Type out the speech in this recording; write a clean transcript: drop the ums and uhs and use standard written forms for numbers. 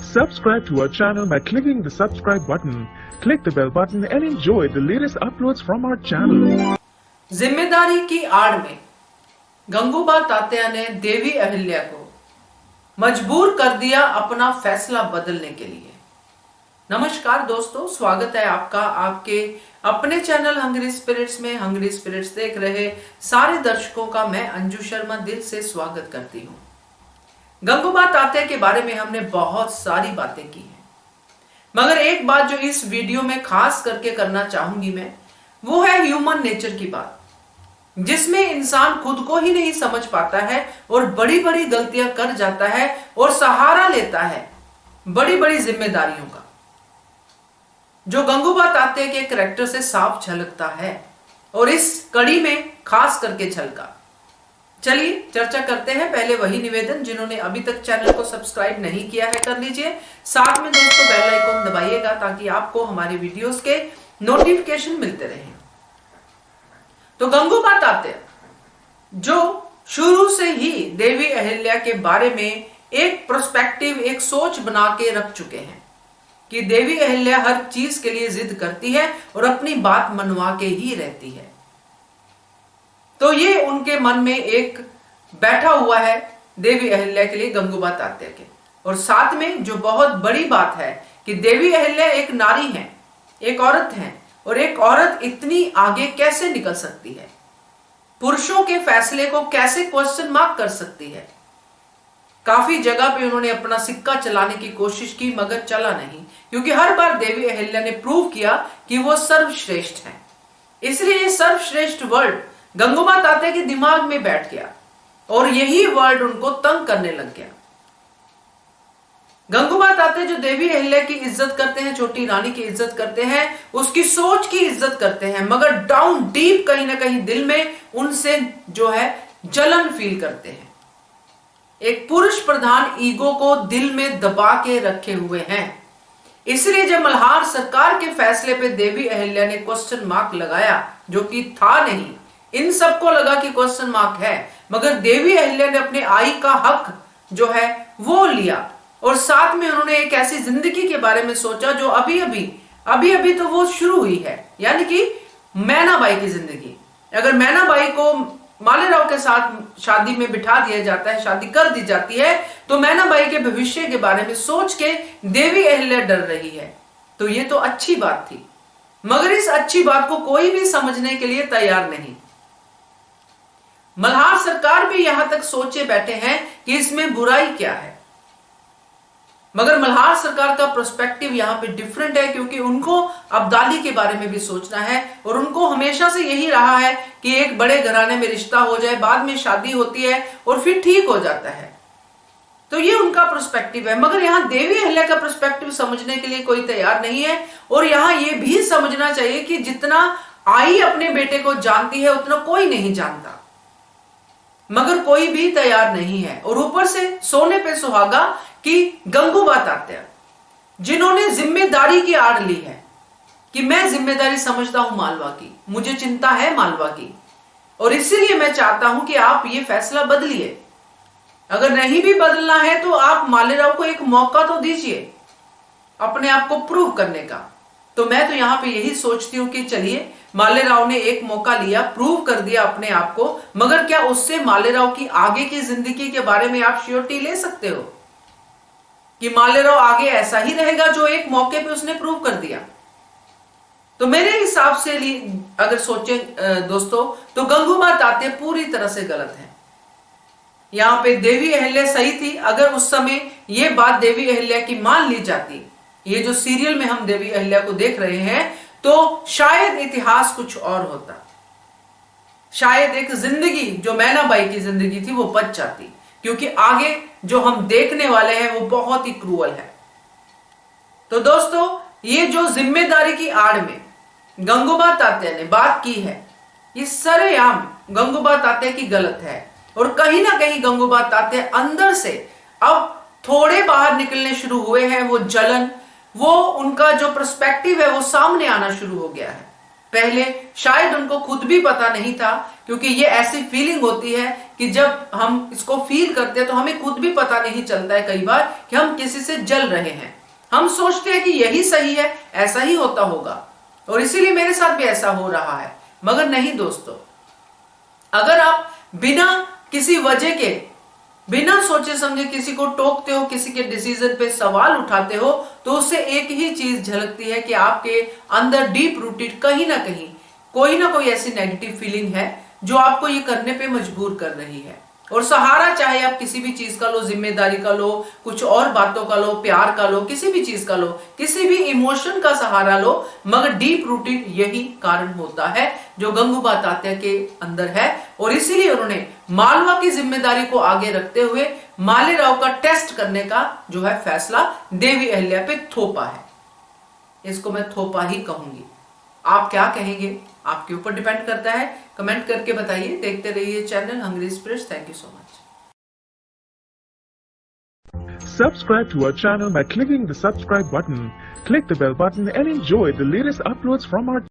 Subscribe to our channel by clicking the subscribe button. Click the bell button and enjoy the latest uploads from our channel. जिम्मेदारी की आड़ में गंगूबा तात्या ने देवी अहिल्या को मजबूर कर दिया अपना फैसला बदलने के लिए। नमस्कार दोस्तों, स्वागत है आपका आपके अपने चैनल हंग्री स्पिरिट्स में। हंग्री स्पिरिट्स देख रहे सारे दर्शकों का मैं अंजू शर्मा दिल से स्वागत करती हूँ। गंगूबा तात्या के बारे में हमने बहुत सारी बातें की हैं, मगर एक बात जो इस वीडियो में खास करके करना चाहूंगी मैं, वो है ह्यूमन नेचर की बात, जिसमें इंसान खुद को ही नहीं समझ पाता है और बड़ी बड़ी गलतियां कर जाता है और सहारा लेता है बड़ी बड़ी जिम्मेदारियों का, जो गंगूबा तात्या के कैरेक्टर से साफ झलकता है और इस कड़ी में खास करके झलका। चलिए चर्चा करते हैं। पहले वही निवेदन, जिन्होंने अभी तक चैनल को सब्सक्राइब नहीं किया है कर लीजिए, साथ में दोस्तों बेल आइकन दबाइएगा ताकि आपको हमारे वीडियोस के नोटिफिकेशन मिलते रहें। तो गंगूबा तात्या जो शुरू से ही देवी अहिल्या के बारे में एक पर्सपेक्टिव, एक सोच बना के रख चुके हैं कि देवी अहिल्या हर चीज के लिए जिद करती है और अपनी बात मनवा के ही रहती है। तो ये उनके मन में एक बैठा हुआ है देवी अहिल्या के लिए, गंगूबा तात्या के। और साथ में जो बहुत बड़ी बात है कि देवी अहिल्या एक नारी है, एक औरत है, और एक औरत इतनी आगे कैसे निकल सकती है, पुरुषों के फैसले को कैसे क्वेश्चन मार्क कर सकती है। काफी जगह पे उन्होंने अपना सिक्का चलाने की कोशिश की, मगर चला नहीं, क्योंकि हर बार देवी अहिल्या ने प्रूव किया कि वो सर्वश्रेष्ठ है। इसलिए ये सर्वश्रेष्ठ वर्ड गंगूबा तात्या के दिमाग में बैठ गया और यही वर्ड उनको तंग करने लग गया। गंगूबा तात्या जो देवी अहिल्या की इज्जत करते हैं, छोटी रानी की इज्जत करते हैं, उसकी सोच की इज्जत करते हैं, मगर डाउन डीप कहीं ना कहीं दिल में उनसे जो है जलन फील करते हैं। एक पुरुष प्रधान ईगो को दिल में दबा के रखे हुए हैं। इसलिए जब मल्हार सरकार के फैसले पे देवी अहिल्या ने क्वेश्चन मार्क लगाया, जो कि था नहीं, इन सबको लगा कि क्वेश्चन मार्क है, मगर देवी अहिल्या ने अपने आई का हक जो है वो लिया और साथ में उन्होंने एक ऐसी जिंदगी के बारे में सोचा जो अभी अभी तो वो शुरू हुई है, यानी कि मैनाबाई की जिंदगी। अगर मैनाबाई को मालेराव के साथ शादी में बिठा दिया जाता है, शादी कर दी जाती है, तो मैनाबाई के भविष्य के बारे में सोच के देवी अहिल्या डर रही है। तो ये तो अच्छी बात थी, मगर इस अच्छी बात को कोई भी समझने के लिए तैयार नहीं। मल्हार सरकार भी यहां तक सोचे बैठे हैं कि इसमें बुराई क्या है, मगर मल्हार सरकार का पर्सपेक्टिव यहां पे डिफरेंट है, क्योंकि उनको अब्दाली के बारे में भी सोचना है और उनको हमेशा से यही रहा है कि एक बड़े घराने में रिश्ता हो जाए, बाद में शादी होती है और फिर ठीक हो जाता है। तो ये उनका पर्सपेक्टिव है, मगर यहां देवी अहिल्या का पर्सपेक्टिव समझने के लिए कोई तैयार नहीं है। और यहां यह भी समझना चाहिए कि जितना आई अपने बेटे को जानती है उतना कोई नहीं जानता, मगर कोई भी तैयार नहीं है। और ऊपर से सोने पे सुहागा कि गंगूबा तात्या, जिन्होंने जिम्मेदारी की आड़ ली है कि मैं जिम्मेदारी समझता हूं मालवा की, मुझे चिंता है मालवा की, और इसीलिए मैं चाहता हूं कि आप ये फैसला बदलिए। अगर नहीं भी बदलना है तो आप मालेराव को एक मौका तो दीजिए अपने आप को प्रूव करने का। तो मैं तो यहां पे यही सोचती हूं कि चलिए, मालेराव ने एक मौका लिया, प्रूव कर दिया अपने आप को, मगर क्या उससे मालेराव की आगे की जिंदगी के बारे में आप श्योरिटी ले सकते हो कि मालेराव आगे ऐसा ही रहेगा जो एक मौके पे उसने प्रूव कर दिया? तो मेरे हिसाब से अगर सोचें दोस्तों, तो गंगूबा तात्या पूरी तरह से गलत है। यहां पे देवी अहिल्या सही थी। अगर उस समय यह बात देवी अहिल्या की मान ली जाती, ये जो सीरियल में हम देवी अहिल्या को देख रहे हैं, तो शायद इतिहास कुछ और होता, शायद एक जिंदगी जो मैनाबाई की जिंदगी थी वो बच जाती, क्योंकि आगे जो हम देखने वाले हैं वो बहुत ही क्रूअल है। तो दोस्तों, ये जो जिम्मेदारी की आड़ में गंगूबा तात्या ने बात की है, ये सरेआम गंगूबा तात्या की गलत है। और कहीं ना कहीं गंगूबा तात्या अंदर से अब थोड़े बाहर निकलने शुरू हुए हैं। वो जलन, वो उनका जो पर्सपेक्टिव है वो सामने आना शुरू हो गया है। पहले शायद उनको खुद भी पता नहीं था, क्योंकि ये ऐसी फीलिंग होती है कि जब हम इसको फील करते हैं तो हमें खुद भी पता नहीं चलता है कई बार कि हम किसी से जल रहे हैं। हम सोचते हैं कि यही सही है, ऐसा ही होता होगा और इसीलिए मेरे साथ भी ऐसा हो रहा है। मगर नहीं दोस्तों, अगर आप बिना किसी वजह के, बिना सोचे समझे किसी को टोकते हो, किसी के डिसीजन पे सवाल उठाते हो, तो उससे एक ही चीज झलकती है कि आपके अंदर डीप रूटेड कहीं ना कहीं कोई ना कोई ऐसी नेगेटिव फीलिंग है जो आपको ये करने पे मजबूर कर रही है। और सहारा चाहे आप किसी भी चीज का लो, जिम्मेदारी का लो, कुछ और बातों का लो, प्यार का लो, किसी भी चीज का लो, किसी भी इमोशन का सहारा लो, मगर डीप रूटेड यही कारण होता है जो गंगूबा तात्या के अंदर है। और इसीलिए उन्होंने मालवा की जिम्मेदारी को आगे रखते हुए मालेराव का टेस्ट करने का जो है फैसला देवी अहिल्या पे थोपा है। इसको मैं थोपा ही कहूंगी। आप क्या कहेंगे, आपके ऊपर डिपेंड करता है। कमेंट करके बताइए। देखते रहिए channel hungry express. Thank you so much. Subscribe to our channel by clicking the subscribe button. Click the bell button and enjoy the latest uploads from our